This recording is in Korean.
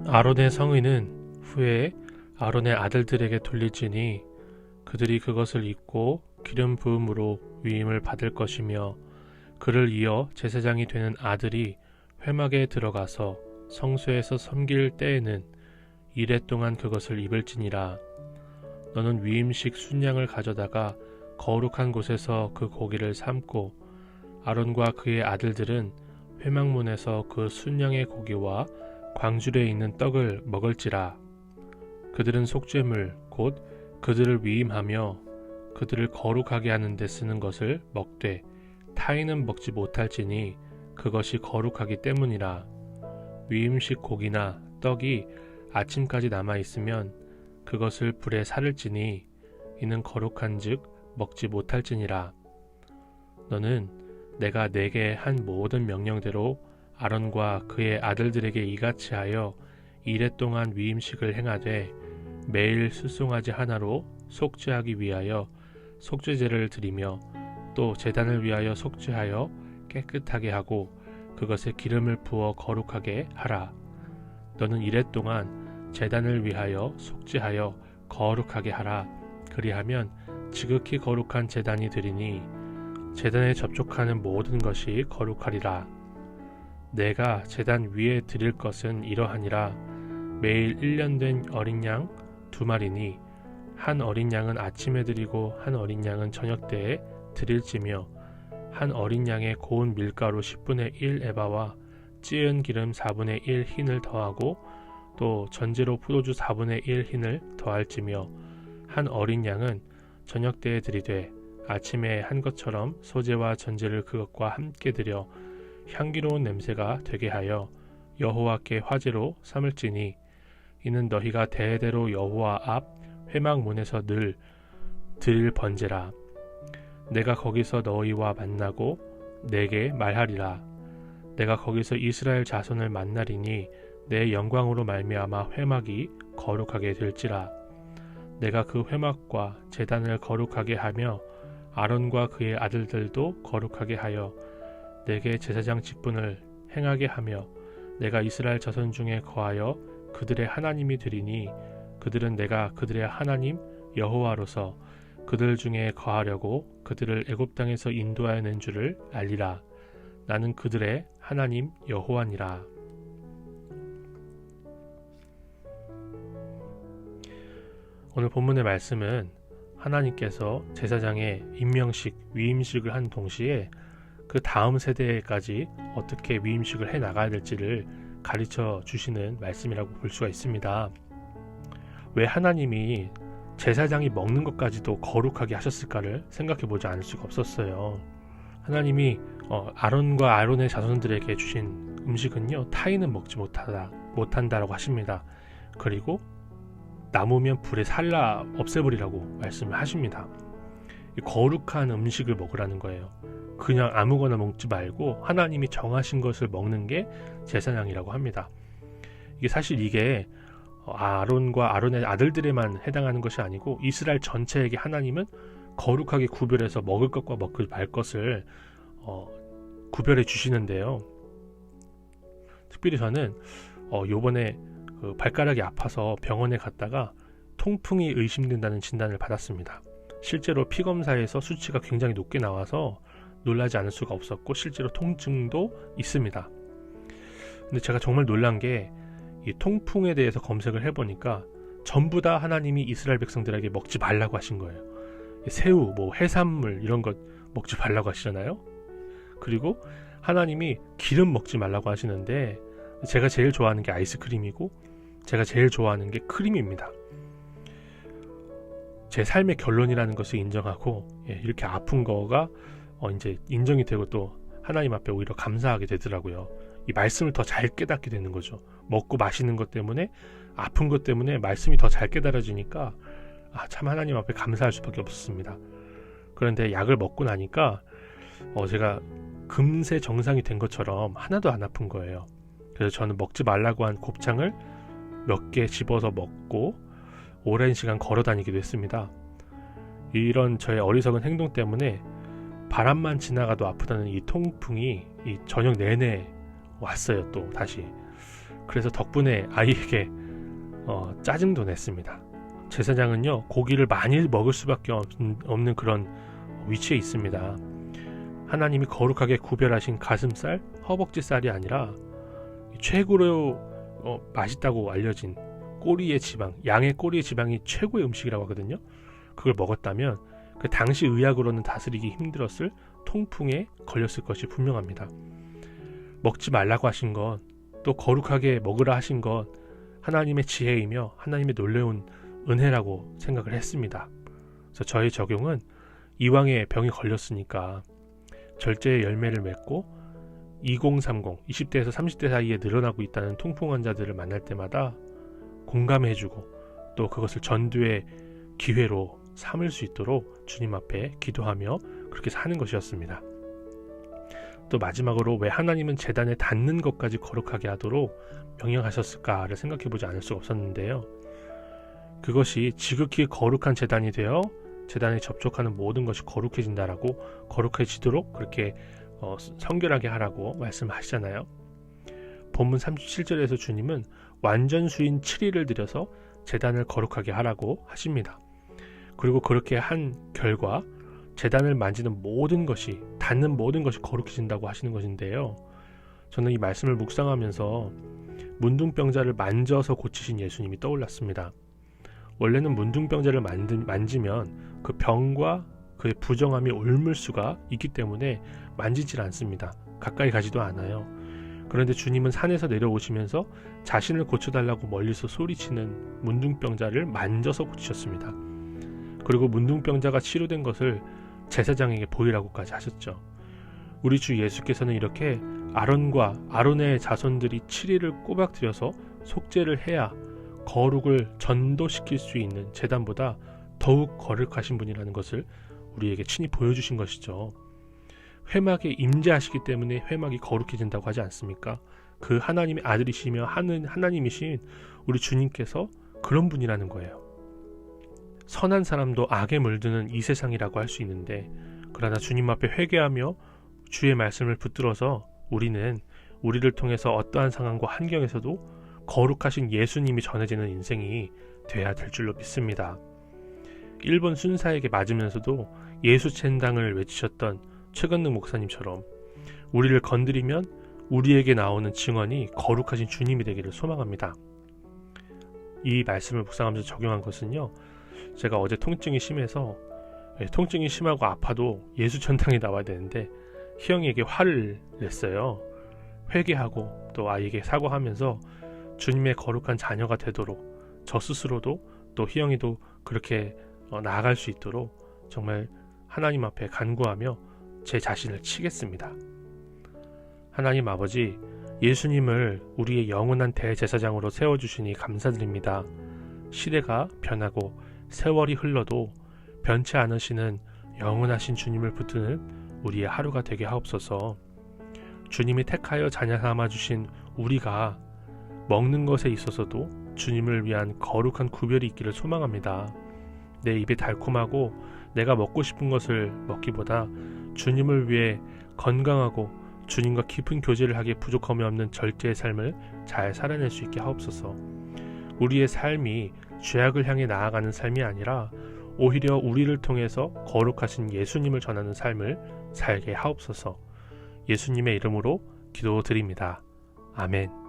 아론의 성의는 후에 아론의 아들들에게 돌릴지니 그들이 그것을 입고 기름 부음으로 위임을 받을 것이며 그를 이어 제사장이 되는 아들이 회막에 들어가서 성소에서 섬길 때에는 이레 동안 그것을 입을지니라. 너는 위임식 순양을 가져다가 거룩한 곳에서 그 고기를 삶고 아론과 그의 아들들은 회막문에서 그 순양의 고기와 광주리에 있는 떡을 먹을지라. 그들은 속죄물 곧 그들을 위임하며 그들을 거룩하게 하는 데 쓰는 것을 먹되 타인은 먹지 못할지니 그것이 거룩하기 때문이라. 위임식 고기나 떡이 아침까지 남아 있으면 그것을 불에 사를지니 이는 거룩한즉 먹지 못할지니라. 너는 내가 네게 한 모든 명령대로 아론과 그의 아들들에게 이같이 하여 이레 동안 위임식을 행하되 매일 수송아지 하나로 속죄하기 위하여 속죄제를 드리며 또 제단을 위하여 속죄하여 깨끗하게 하고 그것에 기름을 부어 거룩하게 하라. 너는 이레 동안 제단을 위하여 속죄하여 거룩하게 하라. 그리하면 지극히 거룩한 제단이 되리니 제단에 접촉하는 모든 것이 거룩하리라. 내가 제단 위에 드릴 것은 이러하니라. 매일 1년 된 어린 양 2마리니 한 어린 양은 아침에 드리고 한 어린 양은 저녁 때에 드릴지며 한 어린 양의 고운 밀가루 10분의 1 에바와 찌은 기름 4분의 1 흰을 더하고 또 전제로 포도주 4분의 1 흰을 더할지며 한 어린 양은 저녁 때에 드리되 아침에 한 것처럼 소제와 전제를 그것과 함께 드려 향기로운 냄새가 되게 하여 여호와께 화제로 삼을지니 이는 너희가 대대로 여호와 앞 회막문에서 늘 드릴 번제라. 내가 거기서 너희와 만나고 내게 말하리라. 내가 거기서 이스라엘 자손을 만나리니 내 영광으로 말미암아 회막이 거룩하게 될지라. 내가 그 회막과 제단을 거룩하게 하며 아론과 그의 아들들도 거룩하게 하여 내게 제사장 직분을 행하게 하며 내가 이스라엘 자손 중에 거하여 그들의 하나님이 되리니 그들은 내가 그들의 하나님 여호와로서 그들 중에 거하려고 그들을 애굽 땅에서 인도하여 낸 줄을 알리라. 나는 그들의 하나님 여호와니라. 오늘 본문의 말씀은 하나님께서 제사장의 임명식, 위임식을 한 동시에 그 다음 세대까지 어떻게 위임식을 해 나가야 될지를 가르쳐 주시는 말씀이라고 볼 수가 있습니다. 왜 하나님이 제사장이 먹는 것까지도 거룩하게 하셨을까를 생각해 보지 않을 수가 없었어요. 하나님이 아론과 아론의 자손들에게 주신 음식은요, 타인은 먹지 못한다라고 하십니다. 그리고 남으면 불에 살라 없애버리라고 말씀을 하십니다. 거룩한 음식을 먹으라는 거예요. 그냥 아무거나 먹지 말고 하나님이 정하신 것을 먹는 게 제사장이라고 합니다. 사실 이게 아론과 아론의 아들들에만 해당하는 것이 아니고 이스라엘 전체에게 하나님은 거룩하게 구별해서 먹을 것과 먹을 말 것을 구별해 주시는데요. 특별히 저는 요번에 그 발가락이 아파서 병원에 갔다가 통풍이 의심된다는 진단을 받았습니다. 실제로 피검사에서 수치가 굉장히 높게 나와서 놀라지 않을 수가 없었고 실제로 통증도 있습니다. 근데 제가 정말 놀란 게 이 통풍에 대해서 검색을 해보니까 전부 다 하나님이 이스라엘 백성들에게 먹지 말라고 하신 거예요. 새우, 해산물 이런 것 먹지 말라고 하시잖아요. 그리고 하나님이 기름 먹지 말라고 하시는데 제가 제일 좋아하는 게 아이스크림이고 제가 제일 좋아하는 게 크림입니다. 제 삶의 결론이라는 것을 인정하고 이렇게 아픈 거가 이제 인정이 되고 또 하나님 앞에 오히려 감사하게 되더라고요. 이 말씀을 더 잘 깨닫게 되는 거죠. 먹고 마시는 것 때문에 아픈 것 때문에 말씀이 더 잘 깨달아지니까 참 하나님 앞에 감사할 수밖에 없었습니다. 그런데 약을 먹고 나니까 제가 금세 정상이 된 것처럼 하나도 안 아픈 거예요. 그래서 저는 먹지 말라고 한 곱창을 몇 개 집어서 먹고 오랜 시간 걸어 다니기도 했습니다. 이런 저의 어리석은 행동 때문에 바람만 지나가도 아프다는 이 통풍이 이 저녁 내내 왔어요. 또 다시. 그래서 덕분에 아이에게 짜증도 냈습니다. 제사장은요, 고기를 많이 먹을 수밖에 없는 그런 위치에 있습니다. 하나님이 거룩하게 구별하신 가슴살, 허벅지살이 아니라 최고로 맛있다고 알려진 꼬리의 지방, 양의 꼬리의 지방이 최고의 음식이라고 하거든요. 그걸 먹었다면 그 당시 의학으로는 다스리기 힘들었을 통풍에 걸렸을 것이 분명합니다. 먹지 말라고 하신 것, 또 거룩하게 먹으라 하신 것, 하나님의 지혜이며 하나님의 놀라운 은혜라고 생각을 했습니다. 그래서 저의 적용은 이왕에 병이 걸렸으니까 절제의 열매를 맺고 2030, 20대에서 30대 사이에 늘어나고 있다는 통풍 환자들을 만날 때마다 공감해주고 또 그것을 전도의 기회로 삼을 수 있도록 주님 앞에 기도하며 그렇게 사는 것이었습니다. 또 마지막으로 왜 하나님은 제단에 닿는 것까지 거룩하게 하도록 명령하셨을까를 생각해보지 않을 수가 없었는데요. 그것이 지극히 거룩한 제단이 되어 제단에 접촉하는 모든 것이 거룩해진다라고, 거룩해지도록 그렇게 성결하게 하라고 말씀하시잖아요. 본문 37절에서 주님은 완전수인 7일을 들여서 제단을 거룩하게 하라고 하십니다. 그리고 그렇게 한 결과 제단을 만지는 모든 것이, 닿는 모든 것이 거룩해진다고 하시는 것인데요. 저는 이 말씀을 묵상하면서 문둥병자를 만져서 고치신 예수님이 떠올랐습니다. 원래는 문둥병자를 만지면 그 병과 그의 부정함이 옮을 수가 있기 때문에 만지질 않습니다. 가까이 가지도 않아요. 그런데 주님은 산에서 내려오시면서 자신을 고쳐달라고 멀리서 소리치는 문둥병자를 만져서 고치셨습니다. 그리고 문둥병자가 치료된 것을 제사장에게 보이라고까지 하셨죠. 우리 주 예수께서는 이렇게 아론과 아론의 자손들이 7일을 꼬박 들여서 속죄를 해야 거룩을 전도시킬 수 있는 제단보다 더욱 거룩하신 분이라는 것을 우리에게 친히 보여주신 것이죠. 회막에 임재하시기 때문에 회막이 거룩해진다고 하지 않습니까? 그 하나님의 아들이시며 하나님이신 우리 주님께서 그런 분이라는 거예요. 선한 사람도 악에 물드는 이 세상이라고 할 수 있는데, 그러나 주님 앞에 회개하며 주의 말씀을 붙들어서 우리는 우리를 통해서 어떠한 상황과 환경에서도 거룩하신 예수님이 전해지는 인생이 돼야 될 줄로 믿습니다. 일본 순사에게 맞으면서도 예수챈당을 외치셨던 최건능 목사님처럼 우리를 건드리면 우리에게 나오는 증언이 거룩하신 주님이 되기를 소망합니다. 이 말씀을 묵상하면서 적용한 것은요, 제가 어제 통증이 심해서 통증이 심하고 아파도 예수천당에 나와야 되는데 희영이에게 화를 냈어요. 회개하고 또 아이에게 사과하면서 주님의 거룩한 자녀가 되도록 저 스스로도 또 희영이도 그렇게 나아갈 수 있도록 정말 하나님 앞에 간구하며 제 자신을 치겠습니다. 하나님 아버지, 예수님을 우리의 영원한 대제사장으로 세워주시니 감사드립니다. 시대가 변하고 세월이 흘러도 변치 않으시는 영원하신 주님을 붙드는 우리의 하루가 되게 하옵소서. 주님이 택하여 자녀 삼아주신 우리가 먹는 것에 있어서도 주님을 위한 거룩한 구별이 있기를 소망합니다. 내 입에 달콤하고 내가 먹고 싶은 것을 먹기보다 주님을 위해 건강하고 주님과 깊은 교제를 하기에 부족함이 없는 절제의 삶을 잘 살아낼 수 있게 하옵소서. 우리의 삶이 죄악을 향해 나아가는 삶이 아니라 오히려 우리를 통해서 거룩하신 예수님을 전하는 삶을 살게 하옵소서. 예수님의 이름으로 기도드립니다. 아멘.